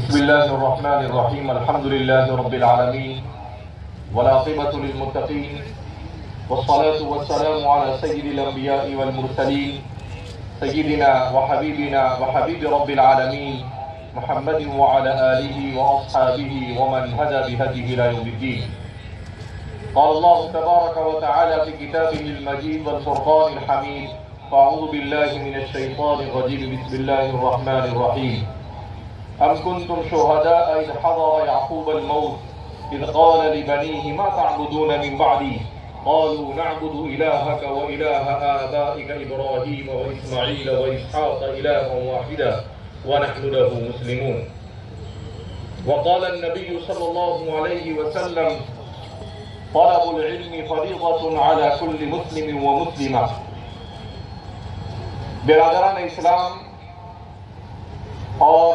بسم الله الرحمن الرحيم. الحمد لله رب العالمين والعاقبة للمتقين والصلاة والسلام على سيد الأنبياء والمرسلين سيدنا وحبيبنا وحبيب رب العالمين محمد وعلى آله وأصحابه ومن هدى بهديه إلى يوم الدين. قال الله تبارك وتعالى في كتابه المجيد والفرقان الحميد: فأعوذ بالله من الشيطان الرجيم. بسم الله الرحمن الرحيم. أم كنتم شهداء إذ حضر يعقوب الموت إذ قال لبنيه ما تعبدون من بعدي قالوا نعبد إلهك وإله آبائك إبراهيم وإسماعيل وإسحاق إلها واحدا ونحن له مسلمون. وقال النبي صلى الله عليه وسلم: طلب العلم فريضة على كل مسلم ومسلمة. برادران اسلام اور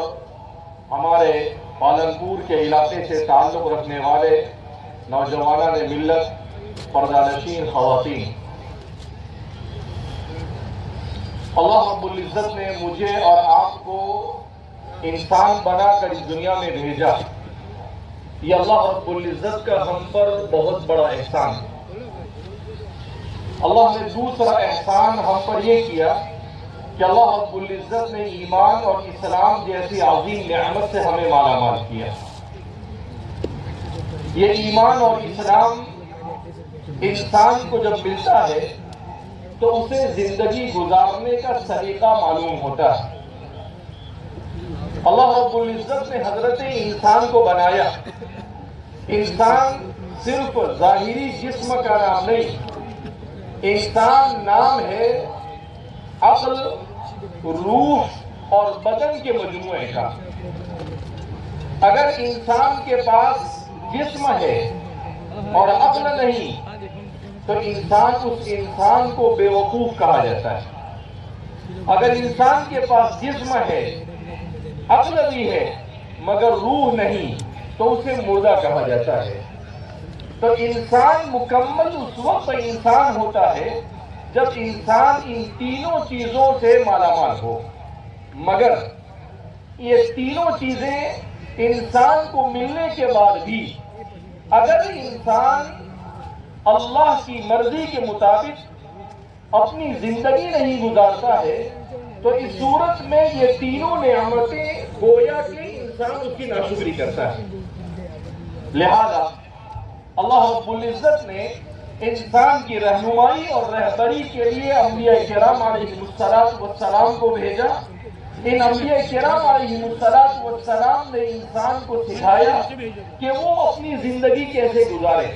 ہمارے پالنپور کے علاقے سے تعلق رکھنے والے نوجوانان ملت، پردہ نشین خواتین، اللہ رب العزت نے مجھے اور آپ کو انسان بنا کر اس دنیا میں بھیجا. یہ اللہ رب العزت کا ہم پر بہت بڑا احسان ہے. اللہ نے دوسرا احسان ہم پر یہ کیا کہ اللہ رب العزت نے ایمان اور اسلام جیسی عظیم نعمت سے ہمیں مالا مال کیا. یہ ایمان اور اسلام انسان کو جب ملتا ہے تو اسے زندگی گزارنے کا طریقہ معلوم ہوتا ہے. اللہ رب العزت نے حضرت انسان کو بنایا. انسان صرف ظاہری جسم کا نام نہیں، انسان نام ہے عقل، روح اور بدن کے مجموعے کا. اگر انسان کے پاس جسم ہے اور عقل نہیں تو اس انسان کو بے وقوف کہا جاتا ہے. اگر انسان کے پاس جسم ہے، عقل بھی ہے مگر روح نہیں تو اسے مردہ کہا جاتا ہے. تو انسان مکمل اس وقت انسان ہوتا ہے جب انسان ان تینوں چیزوں سے مالا مال ہو. مگر یہ تینوں چیزیں انسان کو ملنے کے بعد بھی اگر انسان اللہ کی مرضی کے مطابق اپنی زندگی نہیں گزارتا ہے تو اس صورت میں یہ تینوں نعمتیں گویا کہ انسان اس کی ناشکری کرتا ہے. لہذا اللہ رب العزت نے انسان کی رہنمائی اور رہبری کے لیے انبیاء کرام علیہ السلام کو بھیجا. ان انبیاء کرام علیہ السلام نے انسان کو سکھایا کہ وہ اپنی زندگی کیسے گزارے،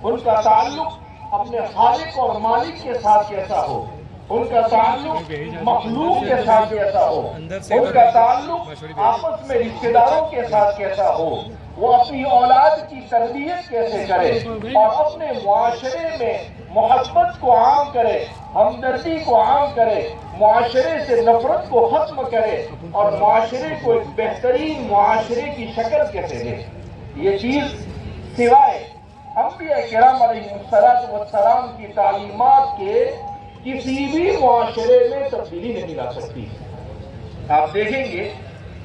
ان کا تعلق اپنے خالق اور مالک کے ساتھ کیسا ہو، ان کا تعلق مخلوق کے ساتھ کیسا ہو، ان کا تعلق آپس میں رشتہ داروں کے ساتھ کیسا ہو، وہ اپنی اولاد کی تربیت کیسے کرے اور اپنے معاشرے میں محبت کو عام کرے، ہمدردی کو عام کرے، معاشرے سے نفرت کو ختم کرے اور معاشرے کو ایک بہترین معاشرے کی شکل کیسے دے. یہ چیز سوائے انبیاء کرام علیہ السلام کی تعلیمات کے کسی بھی معاشرے میں تبدیلی نہیں لا سکتی. آپ دیکھیں گے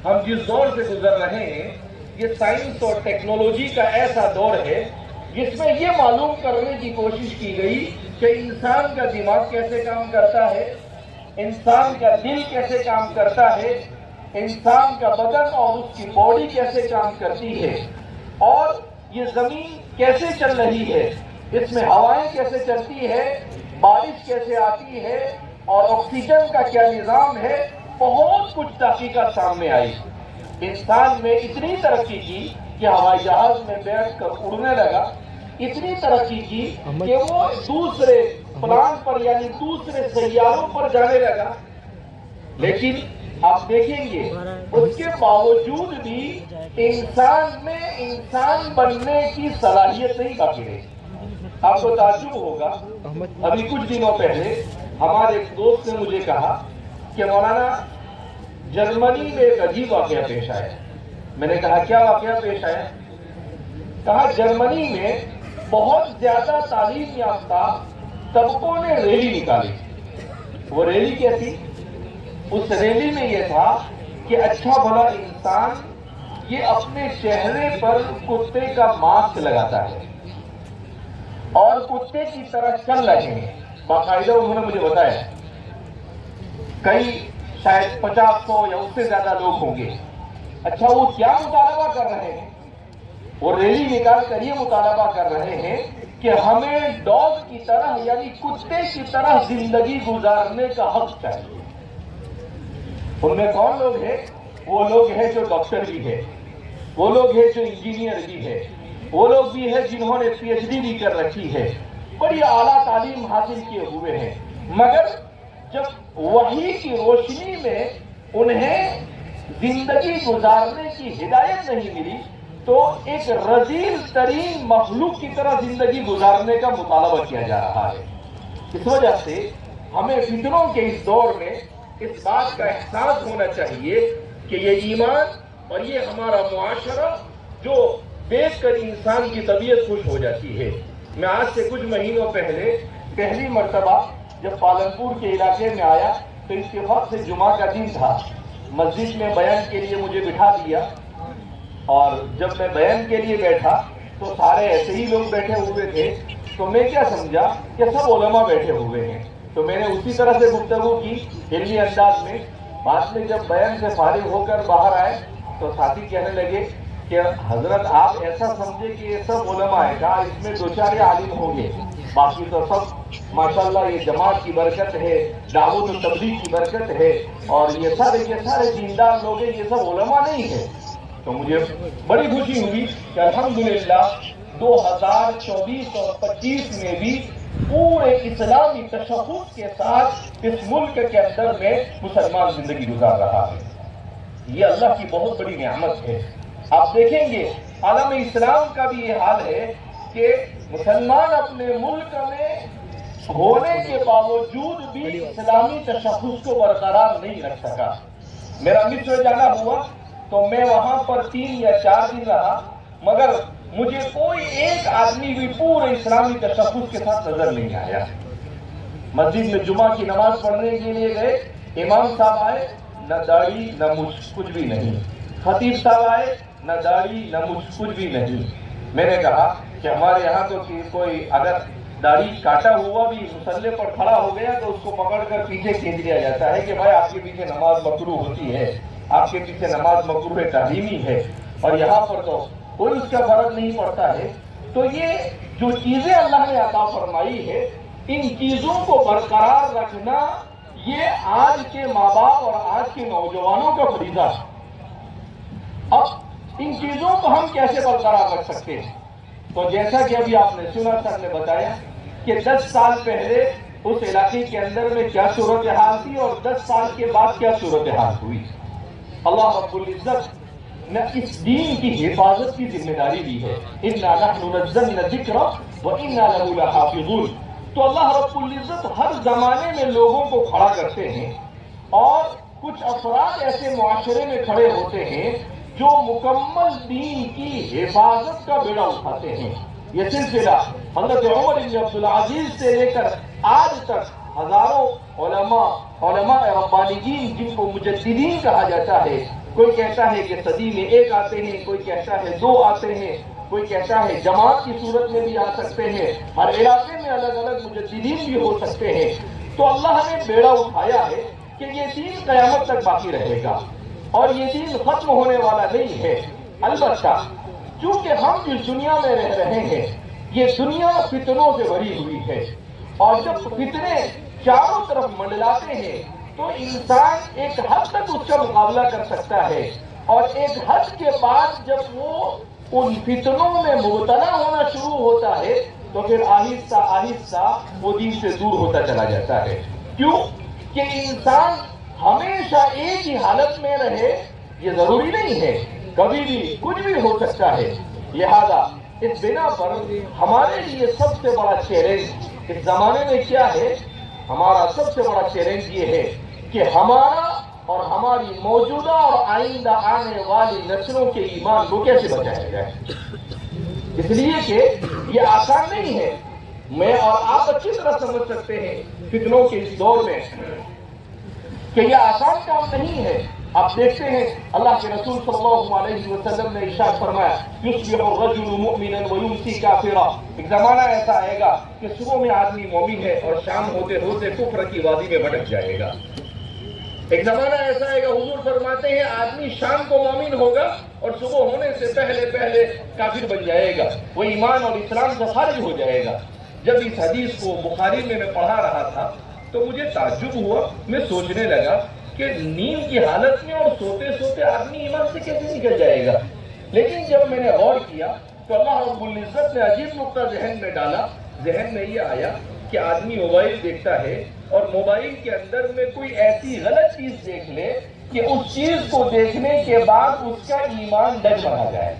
ہم جس دور سے گزر رہے ہیں یہ سائنس اور ٹیکنالوجی کا ایسا دور ہے جس میں یہ معلوم کرنے کی کوشش کی گئی کہ انسان کا دماغ کیسے کام کرتا ہے، انسان کا دل کیسے کام کرتا ہے، انسان کا بدن اور اس کی باڈی کیسے کام کرتی ہے، اور یہ زمین کیسے چل رہی ہے، اس میں ہوائیں کیسے چلتی ہے، بارش کیسے آتی ہے اور آکسیجن کا کیا نظام ہے. بہت کچھ تحقیقات سامنے آئی. انسان نے اتنی ترقی کی کہ ہوائی جہاز میں بیٹھ کر اڑنے لگا، اتنی ترقی کی کہ وہ دوسرے پلان پر یعنی دوسرے سیاروں پر جانے لگا. لیکن آپ دیکھیں گے اس کے باوجود بھی انسان میں انسان بننے کی صلاحیت نہیں باقی رہی. آپ کو تعجب ہوگا، ابھی کچھ دنوں پہلے ہمارے ایک دوست نے مجھے کہا کہ مولانا جرمنی میں ایک عجیب واقعہ پیش آیا. میں نے کہا کیا واقعہ پیش آیا؟ کہا جرمنی میں بہت زیادہ تعلیم یافتہ طبقوں نے ریلی نکالی. وہ ریلی کیا تھی؟ اس ریلی میں یہ تھا کہ اچھا بھلا انسان یہ اپنے چہرے پر کتے کا ماسک لگاتا ہے اور کتے کی طرح چل رہے ہیں. باقاعدہ انہوں نے مجھے بتایا کئی شاید 50-100 یا اس سے زیادہ لوگ ہوں گے. اچھا وہ کیا مطالبہ کر رہے ہیں؟ وہ ریلی نکال کر یہ مطالبہ کر رہے ہیں کہ ہمیں ڈاگ کی طرح یعنی کتے کی طرح زندگی گزارنے کا حق چاہیے. ان میں کون لوگ ہیں؟ وہ لوگ ہیں جو ڈاکٹر بھی ہے، وہ لوگ ہیں جو انجینئر بھی ہے، وہ لوگ بھی ہیں جنہوں نے PhD بھی کر رکھی ہے، بڑی اعلیٰ تعلیم حاصل کیے ہوئے ہیں، مگر جب وحی کی روشنی میں انہیں زندگی گزارنے کی ہدایت نہیں ملی تو ایک رذیل ترین مخلوق کی طرح زندگی گزارنے کا مطالبہ کیا جا رہا ہے. اس وجہ سے ہمیں فتنوں کے اس دور میں اس بات کا احساس ہونا چاہیے کہ یہ ایمان اور یہ ہمارا معاشرہ جو دیکھ کر انسان کی طبیعت خوش ہو جاتی ہے. میں آج سے کچھ مہینوں پہلے پہلی مرتبہ جب پالنپور کے علاقے میں آیا تو اتفاق سے جمعہ کا دن تھا. مسجد میں بیان کے لیے مجھے بٹھا دیا اور جب میں بیان کے لیے بیٹھا تو سارے ایسے ہی لوگ بیٹھے ہوئے تھے. تو میں کیا سمجھا کہ سب علماء بیٹھے ہوئے ہیں، تو میں نے اسی طرح سے گفتگو کی علمی انداز میں. بعد میں جب بیان سے فارغ ہو کر باہر آئے تو ساتھی کہنے لگے کہ حضرت آپ ایسا سمجھے کہ یہ سب علماء ہیں، کہا اس میں 2-4 عالم ہوں گے، باقی تو سب ماشاءاللہ یہ جماعت کی برکت ہے، دعوت و تبلیغ کی برکت ہے، اور یہ سارے دیندار لوگ ہیں، یہ سب علماء نہیں ہیں. تو مجھے بڑی خوشی ہوئی کہ الحمدللہ 2024 اور 25 میں بھی پورے اسلامی تشخص کے ساتھ اس ملک کے اندر میں مسلمان زندگی گزار رہا ہے. یہ اللہ کی بہت بڑی نعمت ہے. آپ دیکھیں گے عالم اسلام کا بھی یہ حال ہے کہ مسلمان اپنے ملک میں ہونے کے باوجود بھی اسلامی تشخص کو برقرار نہیں رکھ سکا. میرا مصر جانا ہوا تو میں وہاں پر 3 یا 4 دن رہا، مگر مجھے کوئی ایک آدمی بھی پورے اسلامی تشخص کے ساتھ نظر نہیں آیا. مسجد میں جمعہ کی نماز پڑھنے کے لیے گئے، امام صاحب آئے، نہ داڑھی نہ مچھ کچھ بھی نہیں. خطیب صاحب آئے، نہ داڑھی نہ مچھ کچھ بھی نہیں. میں نے کہا کہ ہمارے یہاں تو کوئی اگر داڑھی کاٹا ہوا بھی مصلی پر کھڑا ہو گیا تو اس کو پکڑ کر پیچھے کھینچ لیا جاتا ہے کہ بھائی آپ کے پیچھے نماز مکروہ ہوتی ہے، آپ کے پیچھے نماز مکروہ تحریمی ہے، اور یہاں پر تو کوئی اس کا فرق نہیں پڑتا ہے. تو یہ جو چیزیں اللہ نے عطا فرمائی ہے، ان چیزوں کو برقرار رکھنا یہ آج کے ماں باپ اور آج کے نوجوانوں کا فریضہ ہے. اب ان چیزوں کو ہم کیسے برقرار رکھ سکتے ہیں؟ تو جیسا کہ ابھی آپ نے سنا، سر نے بتایا کہ 10 سال پہلے اس علاقے کے اندر میں کیا صورتحال تھی اور 10 سال کے بعد کیا صورتحال ہوئی. اللہ رب العزت نے اس دین کی حفاظت کی ذمہ داری لی ہے. اِنَّا نَحْنُ نَزَّلْنَا الذِّكْرَ وَإِنَّا لَهُ لَحَافِظُونَ. تو اللہ رب العزت ہر زمانے میں لوگوں کو کھڑا کرتے ہیں، اور کچھ افراد ایسے معاشرے میں کھڑے ہوتے ہیں جو مکمل دین کی حفاظت کا بیڑا اٹھاتے ہیں. یہ سلسلہ حضرت عمر بن عبدالعزیز سے لے کر آج تک ہزاروں علماء ربانیین جن کو مجددین کہا جاتا ہے، کوئی کہتا ہے کہ صدی میں 1 آتے ہیں، کوئی کہتا ہے 2 آتے ہیں، کوئی کہتا ہے جماعت کی صورت میں بھی آ سکتے ہیں، ہر علاقے میں الگ الگ مجددین بھی ہو سکتے ہیں. تو اللہ نے بیڑا اٹھایا ہے کہ یہ دین قیامت تک باقی رہے گا اور یہ دین ختم ہونے والا نہیں ہے. البتہ چونکہ ہم جس دنیا میں رہ رہے ہیں یہ دنیا فتنوں سے بھری ہوئی ہے، اور جب فتنے چاروں طرف منڈلاتے ہیں تو انسان ایک حد تک اس کا مقابلہ کر سکتا ہے، اور ایک حد کے بعد جب وہ ان فتنوں میں مبتلا ہونا شروع ہوتا ہے تو پھر آہستہ آہستہ وہ دین سے دور ہوتا چلا جاتا ہے. کیوں کہ انسان ہمیشہ ایک ہی حالت میں رہے یہ ضروری نہیں ہے، کبھی بھی کچھ بھی ہو سکتا ہے. لہذا اس بنا پر ہمارے لیے سب سے بڑا چیلنج اس زمانے میں کیا ہے؟ ہمارا سب سے بڑا چیلنج یہ ہے کہ ہمارا اور ہماری موجودہ اور آئندہ آنے والی نسلوں کے ایمان کو کیسے بچایا جائے. اس لیے کہ یہ آسان نہیں ہے. میں اور آپ اچھی طرح سمجھ سکتے ہیں فتنوں کے اس دور میں کہ یہ آسان کام نہیں ہے. آپ دیکھتے ہیں اللہ کے رسول صلی اللہ علیہ وسلم نے ارشاد فرمایا یصبح الرجل مؤمنا ویمسی کافرا، ایک زمانہ ایسا آئے گا کہ صبح میں آدمی مومن ہے اور شام ہوتے ہوتے کفر کی وادی میں بھٹک جائے گا۔ ایک زمانہ ایسا آئے گا، حضور فرماتے ہیں آدمی شام کو مومن ہوگا اور صبح ہونے سے پہلے کافر بن جائے گا، وہ ایمان اور اسلام سے خارج ہو جائے گا۔ جب اس حدیث کو بخاری میں پڑھا رہا تھا تو مجھے تعجب ہوا، میں سوچنے لگا کہ نیند کی حالت میں اور سوتے سوتے آدمی ایمان سے کیسے نکل جائے گا؟ لیکن جب میں نے غور کیا تو اللہ رب العزت نے عجیب نقطہ ذہن میں ڈالا۔ ذہن میں یہ آیا کہ آدمی موبائل دیکھتا ہے اور موبائل کے اندر میں کوئی ایسی غلط چیز دیکھ لے کہ اس چیز کو دیکھنے کے بعد اس کا ایمان ڈگمگا جائے،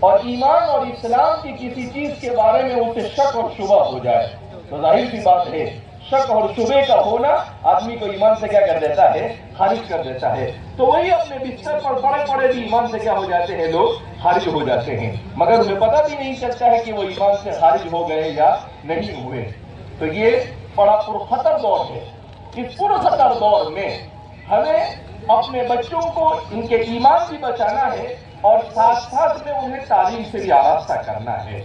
اور ایمان اور اسلام کی کسی چیز کے بارے میں اسے شک اور شبہ ہو جائے، تو ظاہر سی بات ہے شک اور شبے کا ہونا آدمی کو ایمان سے کیا کر دیتا ہے؟ خارج کر دیتا ہے۔ تو وہی اپنے بستر پر پڑے پڑے بھی ایمان سے کیا ہو جاتے ہیں؟ لوگ خارج ہو جاتے ہیں، مگر انہیں پتہ بھی نہیں چلتا ہے کہ وہ ایمان سے خارج ہو گئے یا نہیں ہوئے۔ تو یہ بڑا پرخطر دور ہے۔ اس پرخطر دور میں ہمیں اپنے بچوں کو ان کے ایمان بھی بچانا ہے اور ساتھ ساتھ میں انہیں تعلیم سے بھی آراستہ کرنا ہے۔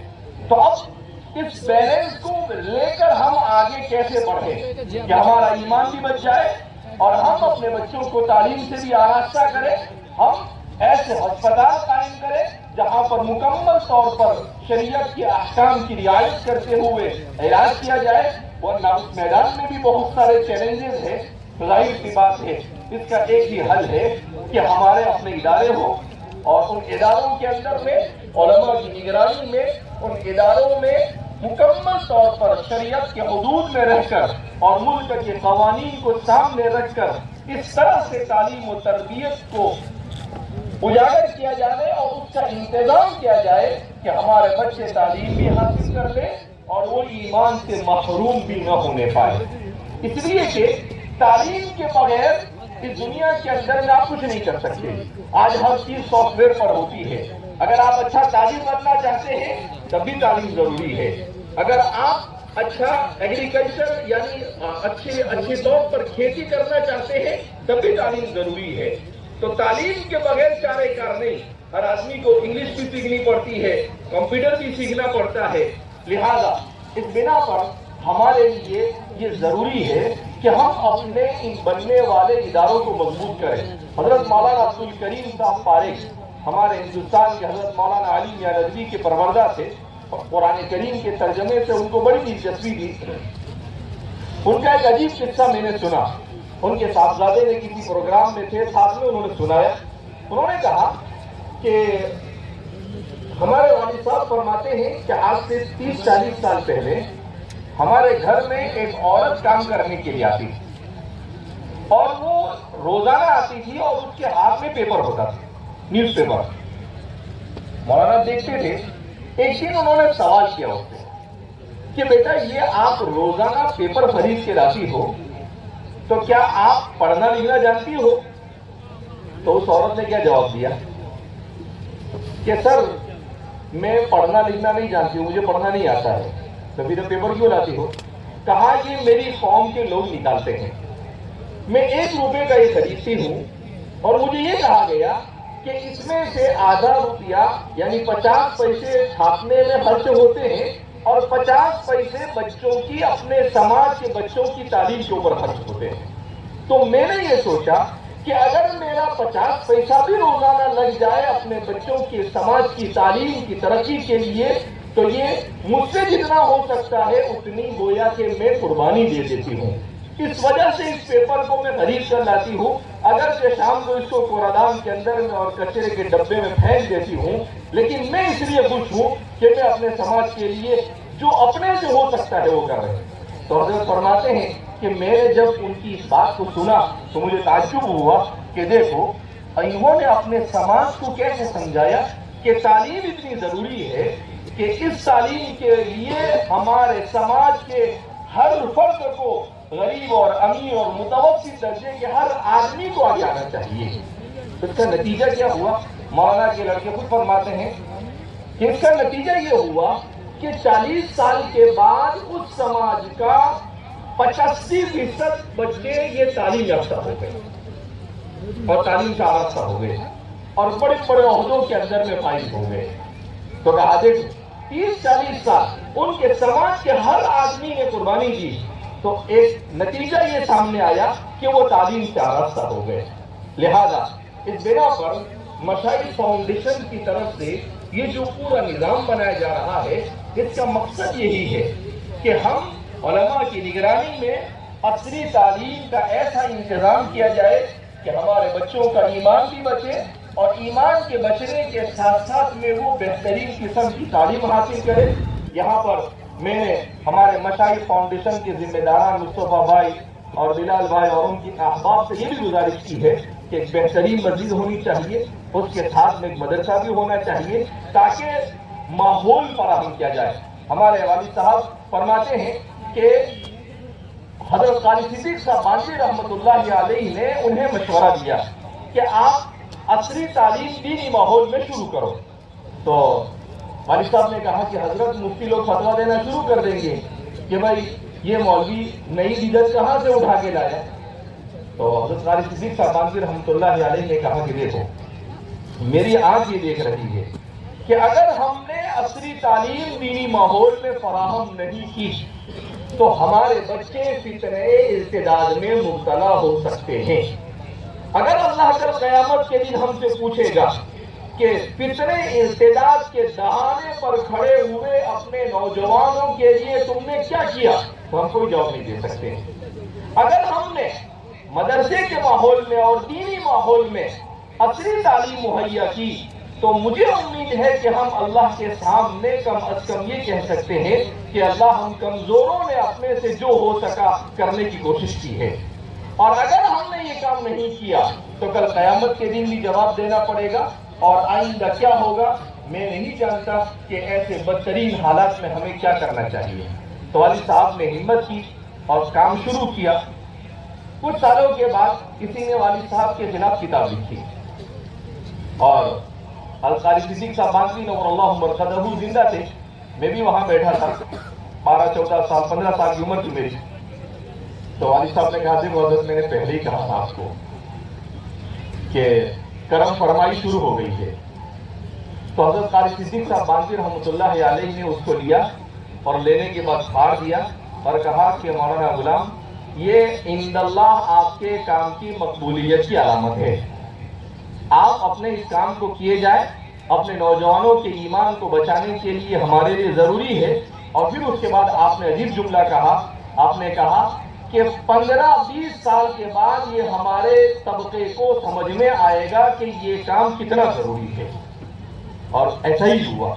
تو اب اس بیلنس کو لے کر ہم آگے کیسے بڑھیں کہ ہمارا ایمان بھی بچ جائے اور ہم اپنے بچوں کو تعلیم سے بھی آراستہ کریں؟ ہم ایسے ہسپتال قائم کریں جہاں پر مکمل طور پر شریعت کے احکام کی رعایت کرتے ہوئے علاج کیا جائے، ورنہ اس میدان میں بھی بہت سارے چیلنجز ہیں۔ ظاہر سی بات ہے اس کا ایک ہی حل ہے کہ ہمارے اپنے ادارے ہوں اور ان اداروں کے اندر میں علماء کی نگرانی میں ان اداروں میں مکمل طور پر شریعت کے حدود میں رہ کر اور ملک کے قوانین کو سامنے رکھ کر اس طرح سے تعلیم و تربیت کو اجاگر کیا جائے اور اس کا انتظام کیا جائے کہ ہمارے بچے تعلیم بھی حاصل کر لیں اور وہ ایمان سے محروم بھی نہ ہونے پائے۔ اس لیے کہ تعلیم کے بغیر اس دنیا کے اندر میں آپ کچھ نہیں کر سکتے۔ آج ہر چیز سافٹ ویئر پر ہوتی ہے۔ اگر آپ اچھا تعلیم بننا چاہتے ہیں تب بھی تعلیم ضروری ہے۔ اگر آپ اچھا ایگریکلچر یعنی اچھے طور پر کھیتی کرنا چاہتے ہیں تب بھی تعلیم ضروری ہے۔ تو تعلیم کے بغیر چارے کار نہیں۔ ہر آدمی کو انگلش بھی سیکھنی پڑتی ہے، کمپیوٹر بھی سیکھنا پڑتا ہے۔ لہذا اس بنا پر ہمارے لیے یہ ضروری ہے کہ ہم اپنے ان بننے والے اداروں کو مضبوط کریں۔ حضرت مولانا عبد الکریم صاحب فارغ ہمارے ہندوستان کے حضرت مولانا علی میاں ندوی کے پروردہ تھے، قرآن کریم کے ترجمے سے ان کو بڑی دلچسپی تھی۔ ان کا ایک عجیب قصہ میں نے سنا۔ ان کے صاحبزادے نے کسی پروگرام میں تھے، ساتھ میں انہوں نے سنایا۔ انہوں نے کہا کہ ہمارے والد صاحب فرماتے ہیں کہ آج سے 30-40 سال پہلے ہمارے گھر میں ایک عورت کام کرنے کے لیے آتی تھی اور وہ روزانہ آتی تھی اور اس کے ہاتھ میں پیپر ہوتا تھا، نیوز پیپر۔ مولانا دیکھتے تھے۔ ایک دن انہوں نے سوال کیا اس سے کہ بیٹا یہ آپ روزانہ پیپر خرید کے لاتی ہو تو کیا آپ پڑھنا لکھنا جانتی ہو؟ تو اس عورت نے کیا جواب دیا کہ سر میں پڑھنا لکھنا نہیں جانتی ہوں، مجھے پڑھنا نہیں آتا ہے، تو پھر پیپر کیوں لاتی ہو؟ کہا کہ میری قوم کے لوگ نکالتے ہیں، میں 1 روپے کا یہ خریدتی ہوں اور مجھے یہ کہا گیا کہ اس میں سے آدھا روپیہ یعنی 50 پیسے چھاپنے میں خرچ ہوتے ہیں اور 50 پیسے بچوں کی اپنے سماج کے بچوں کی تعلیم کے اوپر خرچ ہوتے ہیں۔ تو میں نے یہ سوچا کہ اگر میرا 50 پیسہ بھی روزانہ لگ جائے اپنے بچوں کے سماج کی تعلیم کی ترقی کے لیے تو یہ مجھ سے جتنا ہو سکتا ہے اتنی گویا کہ میں قربانی دے دیتی ہوں۔ اس وجہ سے اس پیپر کو میں خرید کر لاتی ہوں، اگرچہ شام کو اس کو کوڑادان کے اندر میں اور کچرے کے ڈبے میں پھینک دیتی ہوں، لیکن میں اس لیے خوش ہوں کہ میں اپنے سماج کے لیے جو اپنے سے ہو سکتا ہے وہ کر رہے ہیں۔ تو حضرت فرماتے ہیں کہ میں نے جب ان کی اس بات کو سنا تو مجھے تعجب ہوا کہ دیکھو انہوں نے اپنے سماج کو کیسے سمجھایا کہ تعلیم اتنی ضروری ہے کہ اس تعلیم کے لیے ہمارے سماج کے ہر فرد کو، غریب اور امیر اور متوسط درجے کے ہر آدمی کو آگے آنا چاہیے۔ اس کا نتیجہ کیا ہوا؟ مولانا کے لڑکے خود فرماتے ہیں کہ اس کا نتیجہ یہ ہوا کہ 40 سال کے بعد اس سماج کا 85% بچے یہ تعلیم یافتہ ہو گئے۔ اور تعلیم کا آراستہ ہو گئے اور بڑے بڑے عہدوں کے اندر میں فائز ہو گئے. تو کہا دیکھو 30-40 سال ان کے سماج کے ہر آدمی نے قربانی دی تو ایک نتیجہ یہ سامنے آیا کہ وہ تعلیم سے آراستہ ہو گئے. لہذا اس بنا پر مشائخ فاؤنڈیشن کی طرف سے یہ جو پورا نظام بنایا جا رہا ہے اس کا مقصد یہی ہے کہ ہم علماء کی نگرانی میں عصری تعلیم کا ایسا انتظام کیا جائے کہ ہمارے بچوں کا ایمان بھی بچے اور ایمان کے بچنے کے ساتھ ساتھ میں وہ بہترین قسم کی تعلیم حاصل کرے. یہاں پر میں نے ہمارے مشائخ فاؤنڈیشن کے ذمہ داران مصطفیٰ بھائی اور بلال بھائی اور ان کی احباب سے یہ بھی گزارش کی ہے کہ ایک بہترین مسجد ہونی چاہیے, اس کے ساتھ میں ایک مدرسہ بھی ہونا چاہیے تاکہ ماحول فراہم کیا جائے. ہمارے والد صاحب فرماتے ہیں کہ حضرت قاری صدیق صاحب بانجی رحمۃ اللہ علیہ نے انہیں مشورہ دیا کہ آپ عصری تعلیم دینی ماحول میں شروع کرو. تو والد صاحب نے کہا کہ حضرت مفتی لوگ فتویٰ دینا شروع کر دیں گے کہ بھائی یہ مولوی نئی بدعت کہاں سے اٹھا کے لایا. تو حضرت قاری صدیق صاحب بانجی رحمۃ اللہ علیہ نے کہا کہ دیکھو میری آنکھ یہ دیکھ رہی ہے کہ اگر ہم نے عصری تعلیم دینی ماحول میں فراہم نہیں کی تو ہمارے بچے فتنہ ارتداد میں مبتلا ہو سکتے ہیں. اگر اللہ کل قیامت کے دن ہم سے پوچھے گا کہ فتنہ ارتداد کے دہانے پر کھڑے ہوئے اپنے نوجوانوں کے لیے تم نے کیا کیا تو ہم کوئی جواب نہیں دے سکتے. اگر ہم نے مدرسے کے ماحول میں اور دینی ماحول میں عصری تعلیم مہیا کی تو مجھے امید ہے کہ ہم اللہ کے سامنے کم از کم یہ کہہ سکتے ہیں کہ اللہ ہم کمزوروں نے اپنے سے جو ہو سکا کرنے کی کوشش کی ہے. اور اگر ہم نے یہ کام نہیں کیا تو کل قیامت کے دن بھی جواب دینا پڑے گا اور آئندہ کیا ہوگا میں نہیں جانتا کہ ایسے بدترین حالات میں ہمیں کیا کرنا چاہیے. تو والد صاحب نے ہمت کی اور کام شروع کیا. کچھ سالوں کے بعد کسی نے والد صاحب کے خلاف کتاب لکھی اور قاری صدیق صاحب بانجوی نور اللہ مرقدہ زندہ تھے. میں بھی وہاں بیٹھا تھا, 12-14 سال 15 سال کی عمر تھی میری. تو والد صاحب نے کہا دیکھو حضرت میں نے پہلے ہی کہا تھا آپ کو کہ کرم فرمائی شروع ہو گئی ہے. تو حضرت قاری صدیق صاحب بانجوی رحمۃ اللہ علیہ نے اس کو لیا اور لینے کے بعد پھاڑ دیا اور کہا کہ مولانا غلام یہ عند اللہ آپ کے کام کی مقبولیت کی علامت ہے. آپ اپنے اس کام کو کیے جائیں, اپنے نوجوانوں کے ایمان کو بچانے کے لیے ہمارے لیے ضروری ہے. اور پھر اس کے بعد آپ نے عجیب جملہ کہا, آپ نے کہا کہ 15-20 سال کے بعد یہ ہمارے طبقے کو سمجھ میں آئے گا کہ یہ کام کتنا ضروری ہے. اور ایسا ہی ہوا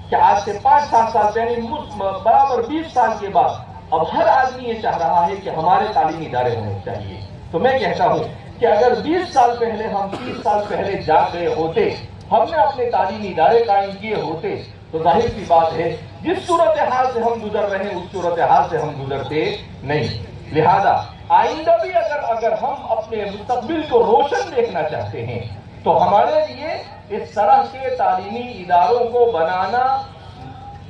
کہ آج سے 5-7 سال پہلے برابر 20 سال کے بعد اب ہر آدمی یہ چاہ رہا ہے کہ ہمارے تعلیمی ادارے ہونے چاہیے. تو میں کہتا ہوں کہ اگر 20 سال پہلے ہم 30 سال پہلے جاگ گئے ہوتے, ہم نے اپنے تعلیمی ادارے قائم کیے ہوتے تو ظاہر سی بات ہے جس صورتحال سے ہم گزر رہے ہیں اس صورتحال سے ہم گزرتے نہیں. لہذا آئندہ بھی اگر ہم اپنے مستقبل کو روشن دیکھنا چاہتے ہیں تو ہمارے لیے اس طرح کے تعلیمی اداروں کو بنانا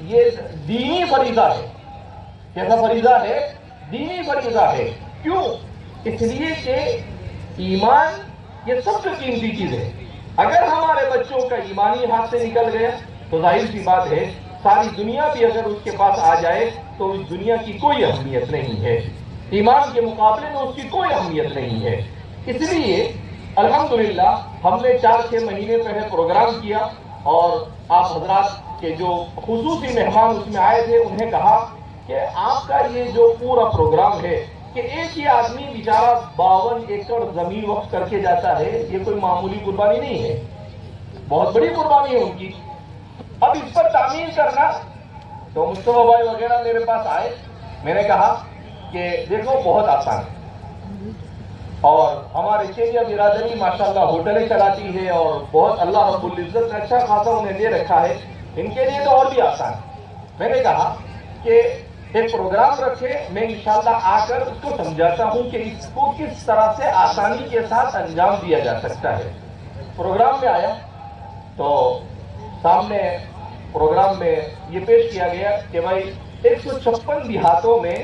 یہ دینی فریضہ ہے. کیسا فریضہ ہے؟ دینی فریضہ ہے. کیوں؟ اس لیے کہ ایمان یہ سب سے قیمتی چیز ہے. اگر ہمارے بچوں کا ایمانی ہاتھ سے نکل گیا تو ظاہر سی بات ہے ساری دنیا بھی اگر اس کے پاس آ جائے تو اس دنیا کی کوئی اہمیت نہیں ہے. ایمان کے مقابلے میں اس کی کوئی اہمیت نہیں ہے. اس لیے الحمدللہ ہم نے 4-6 مہینے پہلے پروگرام کیا اور آپ حضرات کے جو خصوصی مہمان اس میں آئے تھے انہیں کہا کہ آپ کا یہ جو پورا پروگرام ہے کہ ایک ہی آدمی بیچارہ 52 ایکڑ زمین وقف کر کے جاتا ہے, یہ کوئی معمولی قربانی نہیں ہے, بہت بڑی قربانی ہے ان کی. اب اس پر تعمیر کرنا تو مصطفیٰ بھائی وغیرہ میرے پاس آئے. میں نے کہا کہ دیکھو بہت آسان ہے اور ہمارے چیریا برادری ماشاءاللہ ہوٹلیں چلاتی ہے اور بہت اللہ رب العزت نے اچھا خاصا انہیں دے رکھا ہے, ان کے لیے تو اور بھی آسان ہے. میں نے کہا کہ ایک پروگرام رکھے, میں انشاءاللہ آ کر اس کو سمجھاتا ہوں کہ اس کو کس طرح سے آسانی کے ساتھ انجام دیا جا سکتا ہے. پروگرام میں آیا تو سامنے پروگرام میں یہ پیش کیا گیا کہ بھائی 156 دیہاتوں میں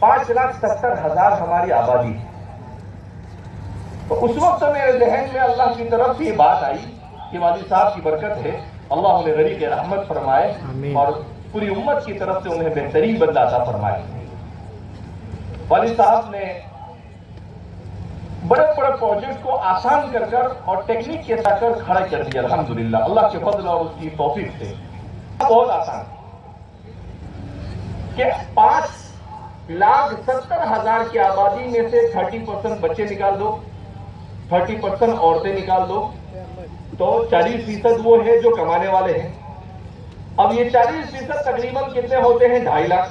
5,70,000 ہماری آبادی ہے. تو اس وقت میرے ذہن میں اللہ کی طرف سے یہ بات آئی کہ والد صاحب کی برکت ہے، اللہ انہیں غریق رحمت فرمائے اور پوری امت کی طرف سے انہیں بہترین بدلہ عطا فرمائے۔ والد صاحب نے بڑے بڑے پروجیکٹ کو آسان کر اور ٹیکنیک کے ساتھ کھڑا کر دیا الحمدللہ، اللہ کے فضل اور اس کی توفیق سے۔ بہت آسان کہ 5,70,000 کی آبادی میں سے 30% بچے نکال دو، 30% عورتیں نکال دو، تو 40% وہ ہے جو کمانے والے ہیں۔ اب یہ 40% تقریباً کتنے ہوتے ہیں؟ 2.5 لاکھ۔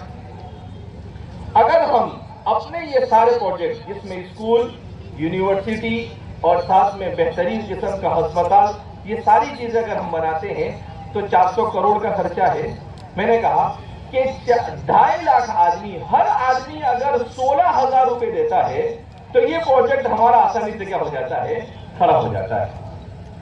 اگر ہم اپنے یہ سارے پروجیکٹ جس میں اسکول، یونیورسٹی اور ساتھ میں بہترین قسم کا ہسپتال، یہ ساری چیزیں اگر ہم بناتے ہیں تو 400 کروڑ کا خرچہ ہے۔ میں نے کہا کہ 2.5 لاکھ آدمی، ہر آدمی اگر 16,000 روپے دیتا ہے تو یہ پروجیکٹ ہمارا آسانی سے کیا ہو جاتا ہے؟ کھڑا ہو جاتا ہے۔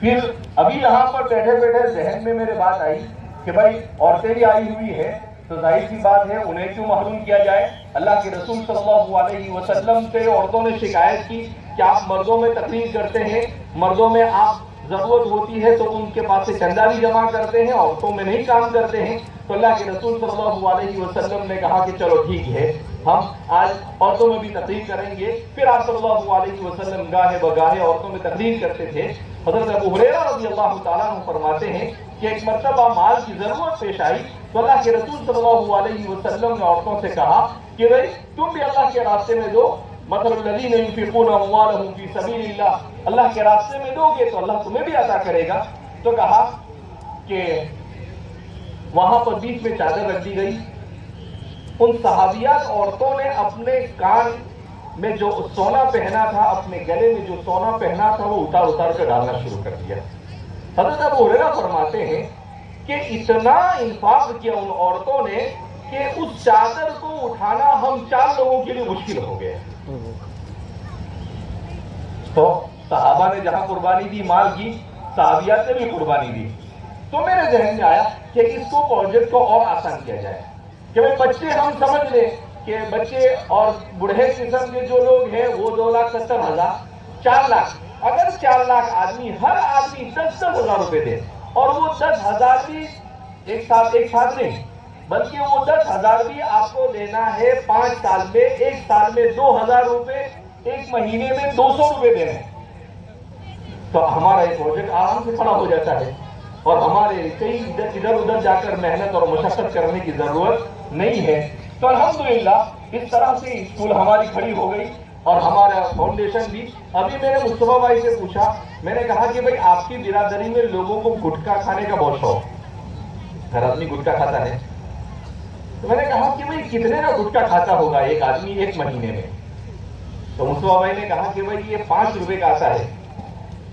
پھر ابھی یہاں پر بیٹھے بیٹھے ذہن میں میرے بات آئی کہ بھائی عورتیں بھی آئی ہوئی ہے تو ظاہر سی بات ہے انہیں کیوں محروم کیا جائے؟ اللہ کے رسول صلی اللہ علیہ وسلم سے عورتوں نے شکایت کی کہ آپ مردوں میں تقریر کرتے ہیں، مردوں میں آپ ضرورت ہوتی ہے تو ان کے پاس سے چندہ بھی جمع کرتے ہیں، عورتوں میں نہیں کام کرتے ہیں۔ تو اللہ کے رسول صلی اللہ علیہ وسلم نے کہا کہ چلو ٹھیک ہے، ہم آج عورتوں میں بھی تقریر کریں گے۔ پھر آپ صلی اللہ علیہ وسلم گاہے بگاہے عورتوں میں تقریر کرتے تھے۔ حضرت ابو ہریرہ رضی اللہ تعالیٰ عنہ فرماتے ہیں کہ ایک مرتبہ مال کی ضرورت پیش آئی تو اللہ کے رسول صلی اللہ علیہ وسلم نے عورتوں سے کہا کہ بھائی تم بھی اللہ کے راستے میں دو، مثل الذین ينفقون اموالهم فی سبیل اللہ، اللہ کے راستے میں دو گے تو اللہ تمہیں بھی عطا کرے گا۔ تو کہا کہ وہاں پر بیچ میں چادر رکھ دی گئی، ان صحابیات عورتوں نے اپنے کان میں جو سونا پہنا تھا، اپنے گلے میں جو سونا پہنا تھا وہ اتار اتار کر ڈالنا شروع کر دیا۔ حضرت ابو ہریرہ فرماتے ہیں کہ اتنا انفاق کیا ان عورتوں نے کہ اس چادر کو اٹھانا ہم 4 لوگوں کے لیے مشکل ہو گیا۔ تو صحابہ نے جہاں قربانی دی مال کی، صحابیات نے بھی قربانی دی۔ تو میرے ذہن میں آیا کہ اس کو پروجیکٹ کو اور آسان کیا جائے کہ بھائی بچے ہم سمجھ لیں کہ بچے اور بوڑھے قسم کے جو لوگ ہیں وہ 2,70,000، 4 لاکھ۔ اگر 4 لاکھ آدمی، ہر آدمی 10,000 روپے دے اور وہ 10,000 بھی ایک ساتھ نہیں بلکہ وہ 10,000 بھی آپ کو دینا ہے 5 سال میں، 1 سال میں 2,000 روپے، 1 مہینے میں 200 روپے دینے، تو ہمارا یہ پروجیکٹ آرام سے کھڑا ہو جاتا ہے اور ہمارے کئی ادھر ادھر جا کر محنت اور مشقت کرنے کی ضرورت نہیں ہے۔ تو الحمدللہ اس طرح سے اسکول ہماری کھڑی ہو گئی اور ہمارا فاؤنڈیشن بھی۔ ابھی میں نے مصطفیٰ بھائی سے پوچھا، میں نے کہا کہ بھائی آپ کی برادری میں لوگوں کو گٹکا کھانے کا بہت شوق، ہر آدمی گٹکا کھاتا ہے، تو میں نے کہا کہ بھائی کتنے کا گٹکا کھاتا ہوگا ایک آدمی 1 مہینے میں؟ تو مصطفیٰ بھائی نے کہا کہ بھائی یہ 5 روپے کا آتا ہے،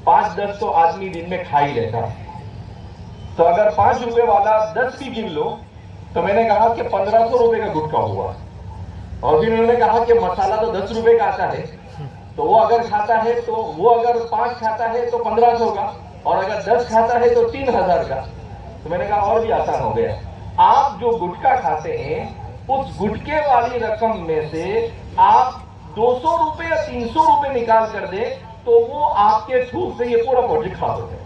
5-10 تو آدمی دن میں کھا ہی لیتا ہے، تو اگر 5 روپے والا 10 بھی گن لو تو میں نے کہا کہ 1,500 روپے کا گٹکا ہوا۔ اور پھر انہوں نے کہا کہ مسالہ تو 10 روپے کا آتا ہے، تو وہ اگر کھاتا ہے تو وہ اگر 5 کھاتا ہے تو 1,500 کا، اور اگر 10 کھاتا ہے تو 3,000 کا۔ تو میں نے کہا اور بھی آسان ہو گیا، آپ جو گٹکا کھاتے ہیں اس گٹکے والی رقم میں سے آپ 200 روپے یا 300 روپے نکال کر دیں تو وہ آپ کے تھوک سے یہ پورا پروجیکٹ کھا ہوتا ہے۔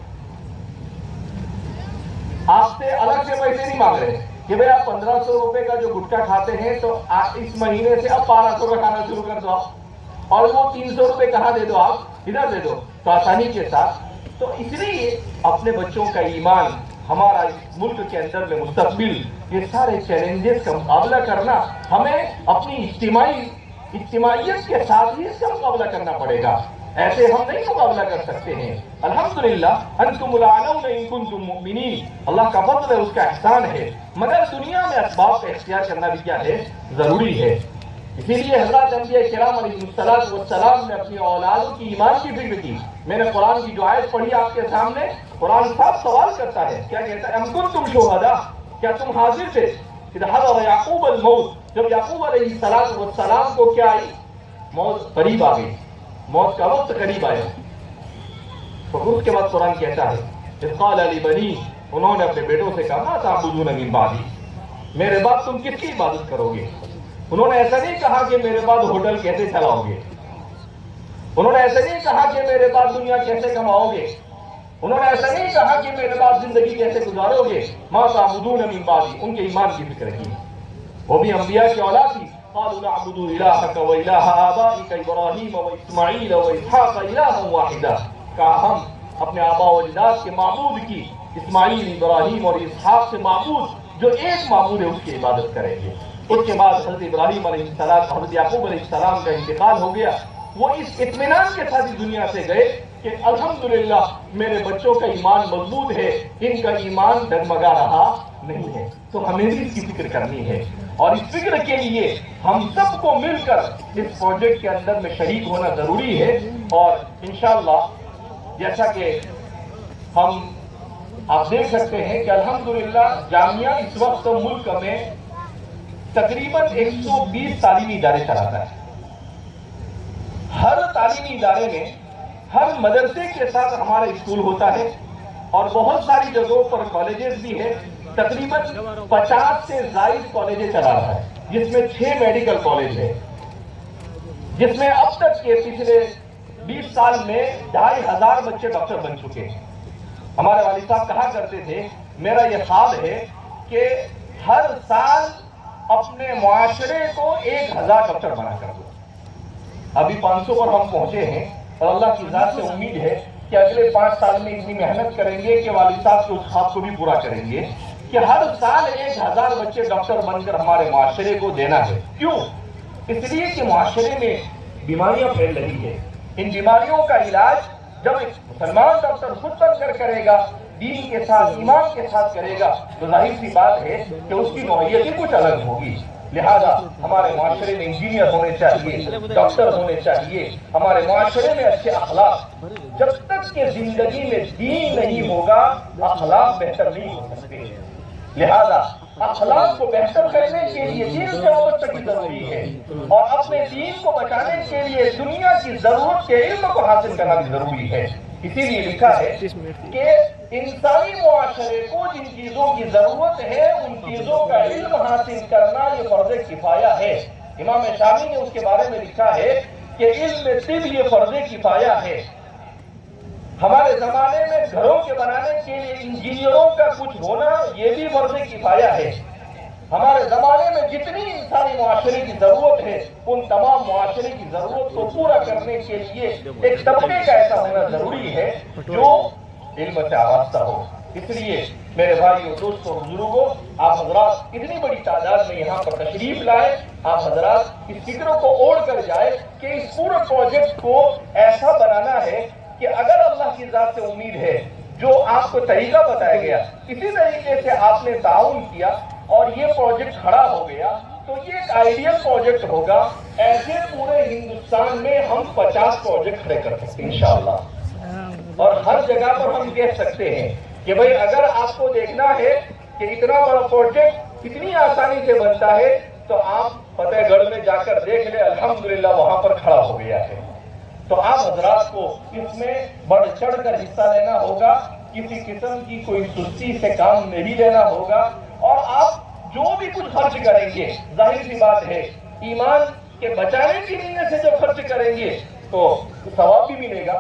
آپ سے الگ سے پیسے نہیں مانگ رہے کہ بھئی آپ 1,500 روپے کا جو گٹکا کھاتے ہیں تو آپ اس مہینے سے اب 1,200 کا کھانا شروع کر دو آپ، اور وہ 300 روپے کہاں دے دو، آپ ادھر دے دو، تو آسانی کے ساتھ۔ تو اس لیے اپنے بچوں کا ایمان، ہمارا اس ملک کے اندر میں مستقبل، یہ سارے چیلنجز کا مقابلہ کرنا ہمیں اپنی اجتماعیت کے ساتھ ہی اس کا مقابلہ کرنا پڑے گا، ایسے ہم نہیں مقابلہ کر سکتے ہیں۔ الحمدللہ انتم الاعلون ان کنتم مؤمنین، اللہ کا فضل ہے، اس کا احسان ہے، مگر دنیا میں اسباب کا اختیار کرنا بھی کیا ہے؟ ضروری ہے۔ اسی لیے حضرات انبیاء کرام علیہ السلام نے اپنی اولادوں کی ایمان کی فکر کی۔ میں نے قرآن کی جو آیت پڑھی آپ کے سامنے، قرآن صاحب سوال کرتا ہے، کیا کہتا ہے؟ ام کنتم شہداء، کیا تم حاضر تھے اذ حضر یعقوب الموت، جب یعقوب علیہ السلام کو کیا آئی؟ موت قریب آ گئی، موت کا وقت قریب آیا۔ تو اس کے بعد قرآن کہتا ہے اذ قال لبنیہ، انہوں نے اپنے بیٹوں سے کہا ما تعبدون من بعدی، میرے بعد تم کس کی عبادت کرو گے؟ انہوں نے ایسا نہیں کہا کہ میرے بعد ہوٹل کیسے چلاؤ گے، انہوں نے ایسا نہیں کہا کہ میرے بعد دنیا کیسے کماؤ گے، انہوں نے ایسا نہیں کہا کہ میرے بعد زندگی کیسے گزارو گے، ما تعبدون من بعدی، ان کے ایمان کی فکر کی، وہ بھی انبیاء کی اولاد تھی۔ قالوا نعبد الہک و الہ آبائک ابراہیم و اسماعیل و اسحاق الہا واحدا، کہا ہم اپنے آباء و اجداد کے معبود کی، اسماعیل، ابراہیم اور اسحاق سے معبود جو ایک معبود ہے اس کی عبادت کریں گے۔ اس کے بعد حضرت ابراہیم علیہ السلام، حضرت یعقوب علیہ السلام کا انتقال ہو گیا، وہ اس اطمینان کے ساتھ اس دنیا سے گئے کہ الحمدللہ میرے بچوں کا ایمان مضبوط ہے، ان کا ایمان ڈگمگا رہا نہیں ہے۔ تو ہمیں بھی اس کی فکر کرنی ہے، اور اس فکر کے لیے ہم سب کو مل کر اس پروجیکٹ کے اندر میں شریک ہونا ضروری ہے۔ اور انشاءاللہ جیسا کہ ہم آپ دیکھ سکتے ہیں کہ الحمدللہ جامعہ اس وقت ملک میں تقریباً 120 تعلیمی ادارے چلاتا ہے۔ ہر تعلیمی ادارے میں ہر مدرسے کے ساتھ ہمارا اسکول ہوتا ہے، اور بہت ساری جگہوں پر کالجز بھی ہے، تقریباً 50 سے زائد کالجز چلا رہا ہے، جس میں 6 میڈیکل کالج ہے، جس میں اب تک کے پچھلے 20 سال میں 2500 بچے ڈاکٹر بن چکے ہیں۔ ہمارے والد صاحب کہا کرتے تھے میرا یہ خواب ہے کہ ہر سال اپنے معاشرے کو 1000 ڈاکٹر بنا کر دوں۔ ابھی 500 پر ہم پہنچے ہیں، اور اللہ کی ذات سے امید ہے کہ اگلے 5 سال میں اتنی محنت کریں گے کہ والد صاحب کے اس خواب کو بھی پورا کریں گے کہ ہر سال 1000 بچے ڈاکٹر بن کر ہمارے معاشرے کو دینا ہے۔ کیوں؟ اس لیے کہ معاشرے میں بیماریاں پھیل رہی ہے، ان بیماریوں کا علاج جب ایک مسلمان ڈاکٹر خود بن کر کرے گا، دین کے ساتھ، ایمان کے ساتھ کرے گا، تو ظاہر سی بات ہے کہ اس کی نوعیت ہی کچھ الگ ہوگی۔ لہذا ہمارے معاشرے میں انجینئر ہونے چاہیے، ڈاکٹر ہونے چاہیے، ہمارے معاشرے میں اچھے اخلاق۔ جب تک کہ زندگی میں دین نہیں ہوگا اخلاق بہتر نہیں ہو سکتے۔ لہذا اخلاق کو بہتر کرنے کے لیے دین سے وابستگی ضروری ہے، اور اپنے دین کو بچانے کے لیے دنیا کی ضرورت کے علم کو حاصل کرنا بھی ضروری ہے۔ اسی لیے لکھا ہے کہ انسانی معاشرے کو جن چیزوں کی ضرورت ہے ان چیزوں کا علم حاصل کرنا یہ فرض کفایہ ہے۔ امام شامی نے اس کے بارے میں لکھا ہے کہ علم طب یہ فرض کفایہ ہے۔ ہمارے زمانے میں گھروں کے بنانے کے لیے انجینئروں کا کچھ ہونا یہ بھی فرض کفایہ ہے۔ ہمارے زمانے میں جتنی انسانی معاشرے کی ضرورت ہے ان تمام معاشرے کی ضرورت کو پورا کرنے کے لیے ایک طبقے کا ایسا ہونا ضروری ہے جو علم سے آراستہ ہو۔ اس لیے میرے بھائیوں، دوستوں، بزرگوں، آپ حضرات اتنی بڑی تعداد میں یہاں پر تشریف لائے، آپ حضرات اس فکر کو اوڑھ کر جائے کہ اس پورے پروجیکٹ کو ایسا بنانا ہے کہ اگر اللہ کی ذات سے امید ہے جو آپ کو طریقہ بتایا گیا اسی طریقے سے آپ نے تعاون کیا اور یہ پروجیکٹ کھڑا ہو گیا تو یہ ایک آئیڈیل پروجیکٹ ہوگا۔ ایسے پورے ہندوستان میں ہم 50 پروجیکٹ کھڑے کر سکتے ہیں انشاءاللہ، اور ہر جگہ پر ہم کہہ سکتے ہیں کہ بھئی اگر آپ کو دیکھنا ہے کہ اتنا بڑا پروجیکٹ اتنی آسانی سے بنتا ہے تو آپ فتح گڑھ میں جا کر دیکھ لیں، الحمدللہ وہاں پر کھڑا ہو گیا ہے۔ تو آپ حضرات کو اس میں بڑھ چڑھ کر حصہ لینا ہوگا، کسی قسم کی کوئی سستی سے کام نہیں لینا ہوگا، اور آپ جو بھی کچھ خرچ کریں گے ظاہر سی بات ہے ایمان کے بچانے کی نیت سے جب خرچ کریں گے تو ثواب بھی ملے گا،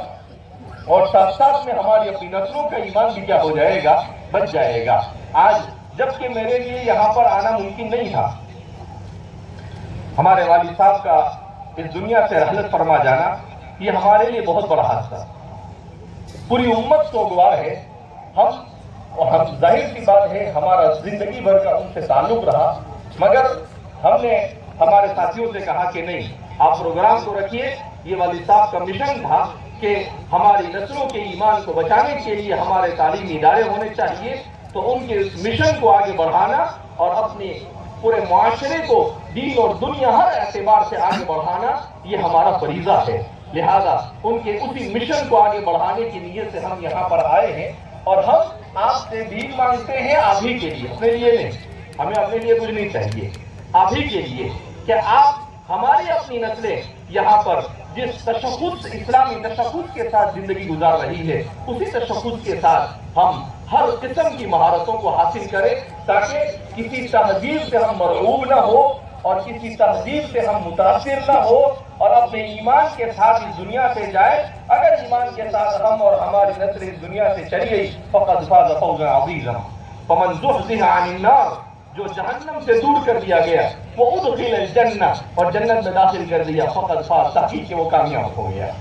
اور ساتھ ساتھ میں ہماری اپنی نسلوں کا ایمان بھی کیا ہو جائے گا، بچ جائے گا۔ آج جبکہ میرے لیے یہاں پر آنا ممکن نہیں تھا، ہمارے والد صاحب کا اس دنیا سے رحلت فرما جانا یہ ہمارے لیے بہت بڑا حادثہ، پوری امت سوگوار ہے۔ ہم ظاہر سی بات ہے ہمارا زندگی بھر کا ان سے تعلق رہا، مگر ہم نے ہمارے ساتھیوں سے کہا کہ نہیں، آپ پروگرام کو رکھیے، یہ والد صاحب کا مشن تھا کہ ہماری نسلوں کے ایمان کو بچانے کے لیے ہمارے تعلیمی ادارے ہونے چاہیے، تو ان کے اس مشن کو آگے بڑھانا اور اپنے پورے معاشرے کو دین اور دنیا ہر اعتبار سے آگے بڑھانا یہ ہمارا فریضہ ہے۔ لہذا ان کے اسی مشن کو آگے بڑھانے کی نیت سے ہم یہاں پر آئے ہیں، اور ہم آپ سے بھیک مانگتے ہیں آپ ہی کے لیے، اپنے لیے نہیں، ہمیں اپنے لیے کچھ نہیں چاہیے، آپ ہی کے لیے کہ آپ ہماری اپنی نسلیں یہاں پر جس تشخص اسلامی تشخص کے ساتھ زندگی گزار رہی ہے اسی تشخص کے ساتھ ہم ہر قسم کی مہارتوں کو حاصل کریں، تاکہ کسی تہذیب سے ہم مرعوب نہ ہو اور کسی تہذیب سے ہم متاثر نہ ہو اور اپنے ایمان کے ساتھ اس دنیا سے جائے. اگر ایمان کے ساتھ ہم اور ہماری نسل اس دنیا سے چلی گئی فقد فاز فوزا عظیما. فمن زحزح عن النار، جو جہنم سے دور کر دیا گیا، وہ ادخل الجنہ، اور جنت میں داخل کر دیا، فقد فاز، تحقیق کہ وہ کامیاب ہو گیا.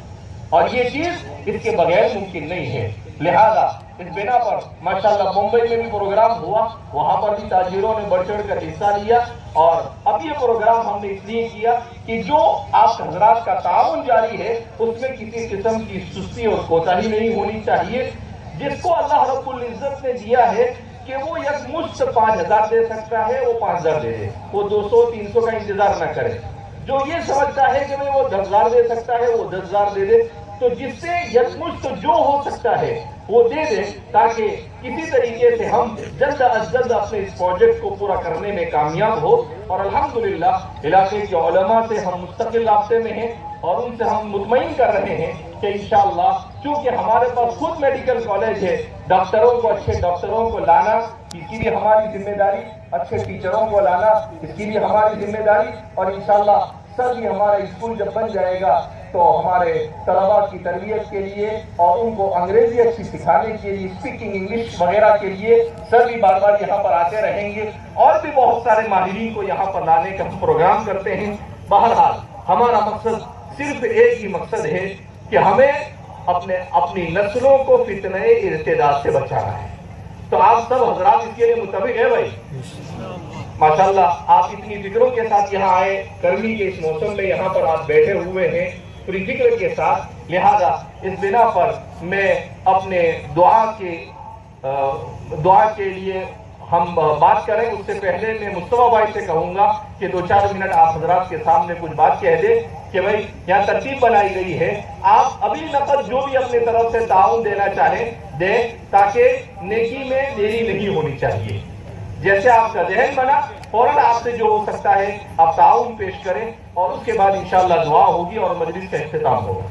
اور یہ چیز اس کے بغیر ممکن نہیں ہے. لہذا اس بنا پر ماشاءاللہ ممبئی میں بھی پروگرام ہوا، وہاں پر بھی تاجروں نے بڑھ چڑھ کر حصہ لیا. اور اب یہ پروگرام ہم نے اس لیے کیا کہ جو آپ حضرات کا تعاون جاری ہے اس میں کسی قسم کی سستی اور کوتاہی نہیں ہونی چاہیے. جس کو اللہ رب العزت نے دیا ہے کہ وہ یک مشت 5,000 دے سکتا ہے، وہ 5,000 دے دے، وہ 200 300 کا انتظار نہ کرے. جو یہ سمجھتا ہے کہ میں وہ 10,000 دے سکتا ہے، وہ 10,000 دے دے. تو جس سے یکمشت جو ہو سکتا ہے وہ دے دیں، تاکہ کسی طریقے سے ہم جلد از جلد اپنے اس پروجیکٹ کو پورا کرنے میں کامیاب ہو. اور الحمدللہ علاقے کے علماء سے ہم مستقل رابطے میں ہیں اور ان سے ہم مطمئن کر رہے ہیں کہ انشاءاللہ چونکہ ہمارے پاس خود میڈیکل کالج ہے، ڈاکٹروں کو، اچھے ڈاکٹروں کو لانا اس کی بھی ہماری ذمہ داری، اچھے ٹیچروں کو لانا اس کی بھی ہماری ذمہ داری. اور انشاءاللہ سر بھی ہمارا اسکول جب بن جائے گا تو ہمارے طلباء کی تربیت کے لیے اور ان کو انگریزی اچھی سکھانے کے لیے، اسپیکنگ انگلش وغیرہ کے لیے سر بھی بار بار یہاں پر آتے رہیں گے. اور بھی بہت سارے ماہرین کو یہاں پر لانے کا ہم پروگرام کرتے ہیں. بہرحال ہمارا مقصد صرف ایک ہی مقصد ہے کہ ہمیں اپنی نسلوں کو فتنہ ارتداد سے بچانا ہے. تو آپ سب حضرات اس کے لیے متفق ہے بھائی؟ ماشاءاللہ آپ اتنی فکروں کے ساتھ یہاں آئے، گرمی کے اس موسم میں یہاں پر آپ بیٹھے ہوئے ہیں پوری فکر کے ساتھ. لہذا اس بنا پر میں اپنے دعا کے لیے ہم بات کریں اس سے پہلے میں مصطفیٰ بھائی سے کہوں گا کہ 2-4 منٹ آپ حضرات کے سامنے کچھ بات کہہ دیں کہ بھائی یہاں ترتیب بنائی گئی ہے، آپ ابھی نقد جو بھی اپنی طرف سے تعاون دینا چاہیں دیں، تاکہ نیکی میں دیری نہیں ہونی چاہیے. جیسے آپ کا ذہن بنا فوراً آپ سے جو ہو سکتا ہے آپ تعاون پیش کریں، اور اس کے بعد انشاءاللہ دعا ہوگی اور مجلس کا اختتام ہوگا.